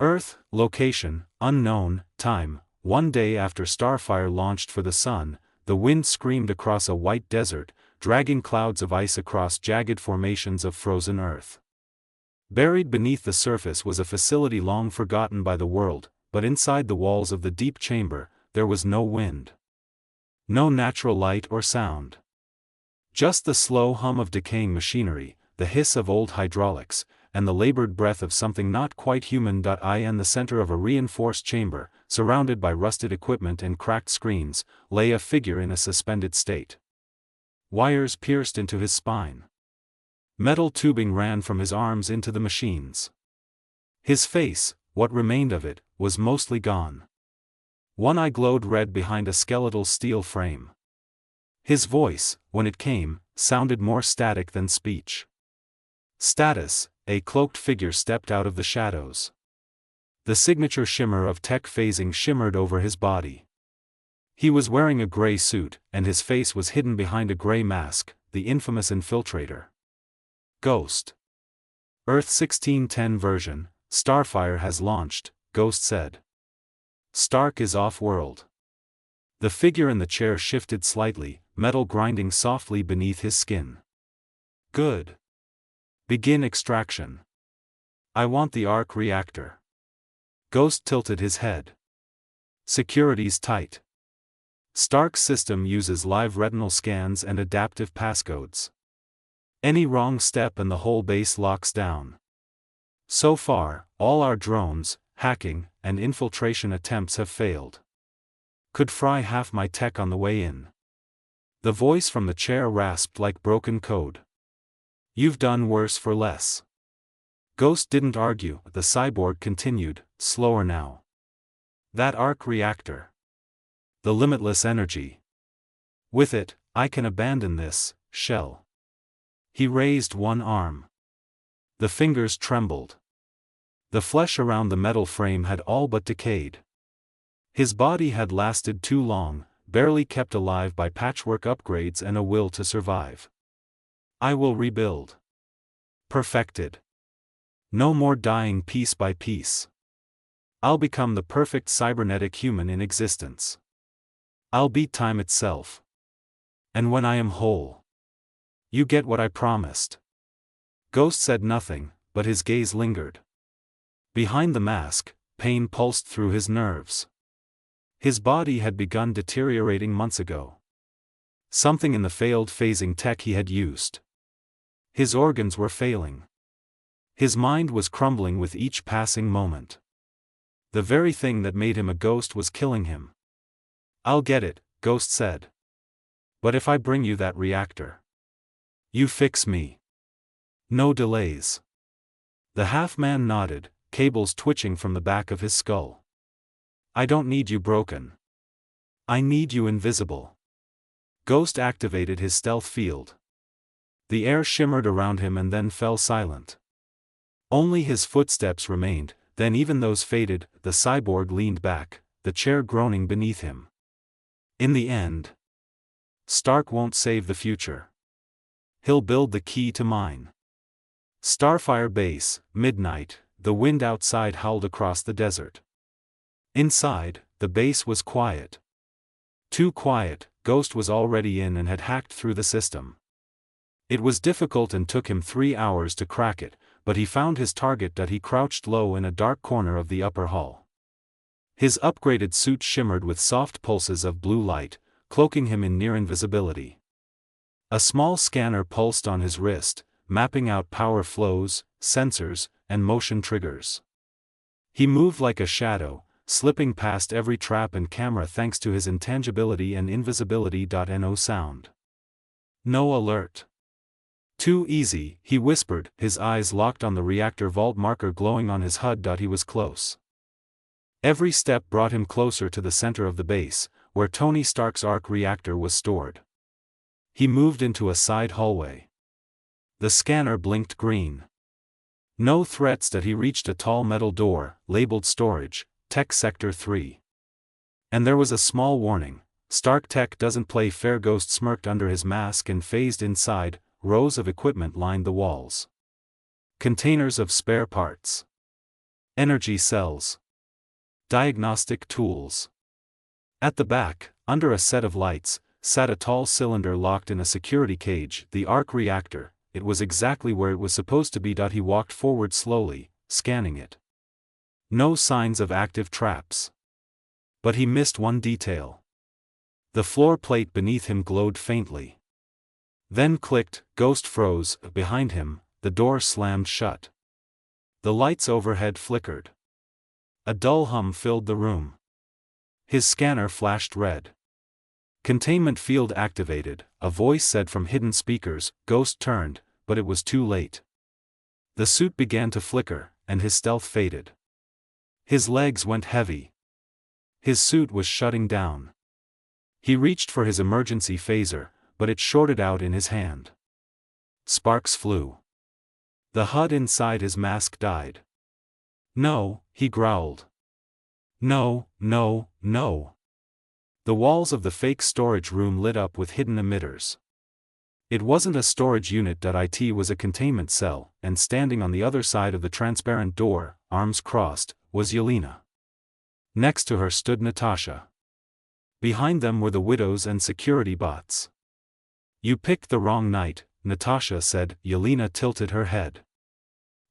Earth, location, unknown, time. One day after Starfire launched for the sun, the wind screamed across a white desert, dragging clouds of ice across jagged formations of frozen earth. Buried beneath the surface was a facility long forgotten by the world, but inside the walls of the deep chamber, there was no wind. No natural light or sound. Just the slow hum of decaying machinery, the hiss of old hydraulics, and the labored breath of something not quite human. In the center of a reinforced chamber, surrounded by rusted equipment and cracked screens, lay a figure in a suspended state. Wires pierced into his spine. Metal tubing ran from his arms into the machines. His face, what remained of it, was mostly gone. One eye glowed red behind a skeletal steel frame. His voice, when it came, sounded more static than speech. Status, a cloaked figure stepped out of the shadows. The signature shimmer of tech phasing shimmered over his body. He was wearing a gray suit, and his face was hidden behind a gray mask, the infamous Infiltrator. Ghost. Earth 1610 version, Starfire has launched, Ghost said. Stark is off-world. The figure in the chair shifted slightly, metal grinding softly beneath his skin. Good. Begin extraction. I want the arc reactor. Ghost tilted his head. Security's tight. Stark's system uses live retinal scans and adaptive passcodes. Any wrong step and the whole base locks down. So far, all our drones, hacking, and infiltration attempts have failed. Could fry half my tech on the way in. The voice from the chair rasped like broken code. You've done worse for less. Ghost didn't argue, the cyborg continued, slower now. That arc reactor. The limitless energy. With it, I can abandon this shell. He raised one arm. The fingers trembled. The flesh around the metal frame had all but decayed. His body had lasted too long, barely kept alive by patchwork upgrades and a will to survive. I will rebuild. Perfected. No more dying piece by piece. I'll become the perfect cybernetic human in existence. I'll beat time itself. And when I am whole, you get what I promised. Ghost said nothing, but his gaze lingered. Behind the mask, pain pulsed through his nerves. His body had begun deteriorating months ago. Something in the failed phasing tech he had used. His organs were failing. His mind was crumbling with each passing moment. The very thing that made him a ghost was killing him. I'll get it, Ghost said. But if I bring you that reactor, you fix me. No delays. The half-man nodded, cables twitching from the back of his skull. I don't need you broken. I need you invisible. Ghost activated his stealth field. The air shimmered around him and then fell silent. Only his footsteps remained, then even those faded. The cyborg leaned back, the chair groaning beneath him. In the end, Stark won't save the future. He'll build the key to mine. Starfire Base, midnight, the wind outside howled across the desert. Inside, the base was quiet. Too quiet, Ghost was already in and had hacked through the system. It was difficult and took him 3 hours to crack it, but he found his target. He crouched low in a dark corner of the upper hall. His upgraded suit shimmered with soft pulses of blue light, cloaking him in near invisibility. A small scanner pulsed on his wrist, mapping out power flows, sensors, and motion triggers. He moved like a shadow, slipping past every trap and camera thanks to his intangibility and invisibility. No sound. No alert. Too easy, he whispered, his eyes locked on the reactor vault marker glowing on his HUD. He was close. Every step brought him closer to the center of the base, where Tony Stark's arc reactor was stored. He moved into a side hallway. The scanner blinked green. No threats. He reached a tall metal door, labeled Storage, Tech Sector 3. And there was a small warning: StarkTech doesn't play fair. Ghost smirked under his mask and phased inside. Rows of equipment lined the walls. Containers of spare parts. Energy cells. Diagnostic tools. At the back, under a set of lights, sat a tall cylinder locked in a security cage, the arc reactor. It was exactly where it was supposed to be. He walked forward slowly, scanning it. No signs of active traps. But he missed one detail. The floor plate beneath him glowed faintly. Then clicked, Ghost froze, behind him, the door slammed shut. The lights overhead flickered. A dull hum filled the room. His scanner flashed red. Containment field activated, a voice said from hidden speakers. Ghost turned, but it was too late. The suit began to flicker, and his stealth faded. His legs went heavy. His suit was shutting down. He reached for his emergency phaser, but it shorted out in his hand. Sparks flew. The HUD inside his mask died. No, he growled. No, no, no. The walls of the fake storage room lit up with hidden emitters. It wasn't a storage unit. It was a containment cell, and standing on the other side of the transparent door, arms crossed, was Yelena. Next to her stood Natasha. Behind them were the widows and security bots. You picked the wrong night, Natasha said. Yelena tilted her head.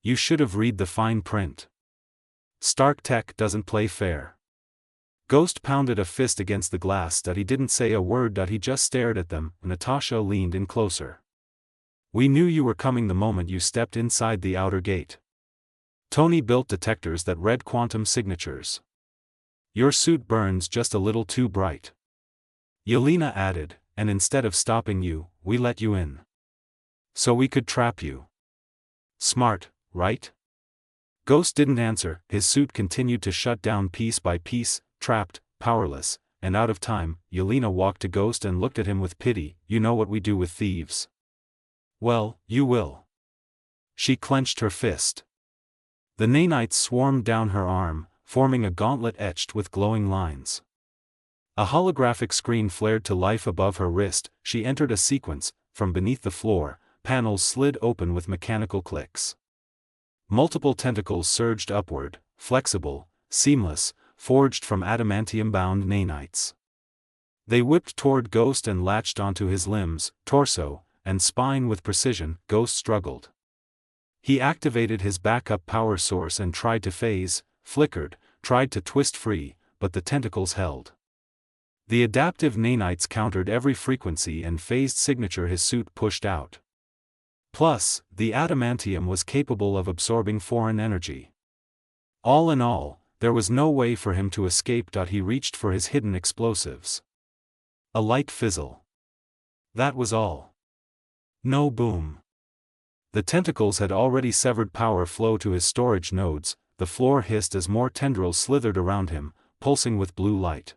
You should have read the fine print. StarkTech doesn't play fair. Ghost pounded a fist against the glass. He didn't say a word. He just stared at them. Natasha leaned in closer. We knew you were coming the moment you stepped inside the outer gate. Tony built detectors that read quantum signatures. Your suit burns just a little too bright. Yelena added, and instead of stopping you, we let you in. So we could trap you. Smart, right? Ghost didn't answer. His suit continued to shut down piece by piece, trapped, powerless, and out of time. Yelena walked to Ghost and looked at him with pity. You know what we do with thieves. Well, you will. She clenched her fist. The nanites swarmed down her arm, forming a gauntlet etched with glowing lines. A holographic screen flared to life above her wrist. She entered a sequence. From beneath the floor, panels slid open with mechanical clicks. Multiple tentacles surged upward, flexible, seamless, forged from adamantium-bound nanites. They whipped toward Ghost and latched onto his limbs, torso, and spine with precision. Ghost struggled. He activated his backup power source and tried to phase, flickered, tried to twist free, but the tentacles held. The adaptive nanites countered every frequency and phased signature his suit pushed out. Plus, the adamantium was capable of absorbing foreign energy. All in all, there was no way for him to escape. He reached for his hidden explosives. A light fizzle. That was all. No boom. The tentacles had already severed power flow to his storage nodes. The floor hissed as more tendrils slithered around him, pulsing with blue light.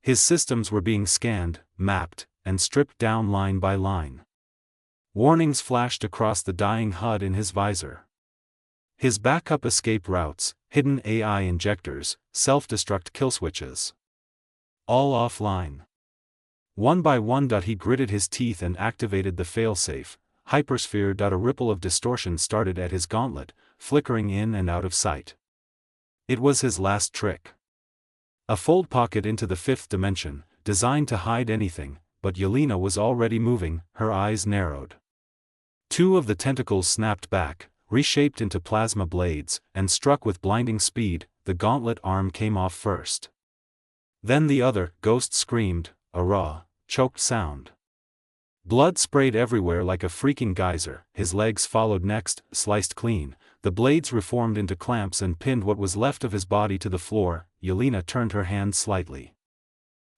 His systems were being scanned, mapped, and stripped down line by line. Warnings flashed across the dying HUD in his visor. His backup escape routes, hidden AI injectors, self-destruct kill switches. All offline. One by one. He gritted his teeth and activated the failsafe, hypersphere. A ripple of distortion started at his gauntlet, flickering in and out of sight. It was his last trick. A fold pocket into the fifth dimension, designed to hide anything, but Yelena was already moving. Her eyes narrowed. Two of the tentacles snapped back, reshaped into plasma blades, and struck with blinding speed. The gauntlet arm came off first. Then the other. Ghost screamed, a raw, choked sound. Blood sprayed everywhere like a freaking geyser. His legs followed next, sliced clean. The blades reformed into clamps and pinned what was left of his body to the floor. Yelena turned her hand slightly.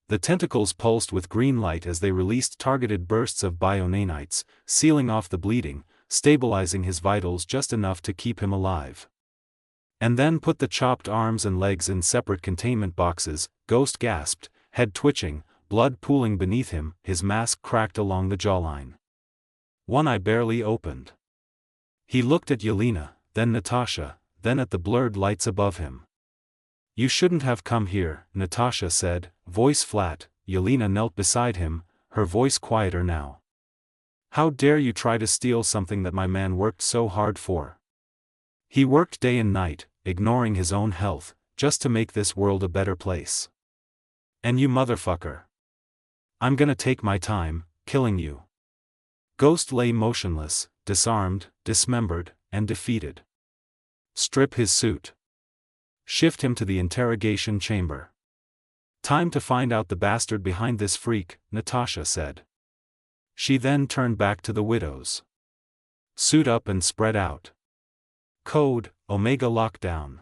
The tentacles pulsed with green light as they released targeted bursts of bio-nanites, sealing off the bleeding, stabilizing his vitals just enough to keep him alive. And then put the chopped arms and legs in separate containment boxes. Ghost gasped, head twitching, blood pooling beneath him. His mask cracked along the jawline. One eye barely opened. He looked at Yelena, then Natasha, then at the blurred lights above him. You shouldn't have come here, Natasha said, voice flat. Yelena knelt beside him, her voice quieter now. How dare you try to steal something that my man worked so hard for? He worked day and night, ignoring his own health, just to make this world a better place. And you motherfucker. I'm gonna take my time, killing you. Ghost lay motionless, disarmed, dismembered, and defeated. Strip his suit. Shift him to the interrogation chamber. Time to find out the bastard behind this freak, Natasha said. She then turned back to the widows. Suit up and spread out. Code, Omega Lockdown.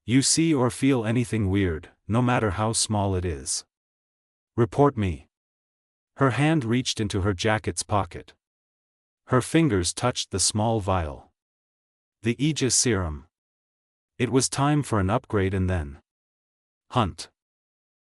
You see or feel anything weird, no matter how small it is. Report me. Her hand reached into her jacket's pocket. Her fingers touched the small vial. The Aegis serum. It was time for an upgrade and then. Hunt.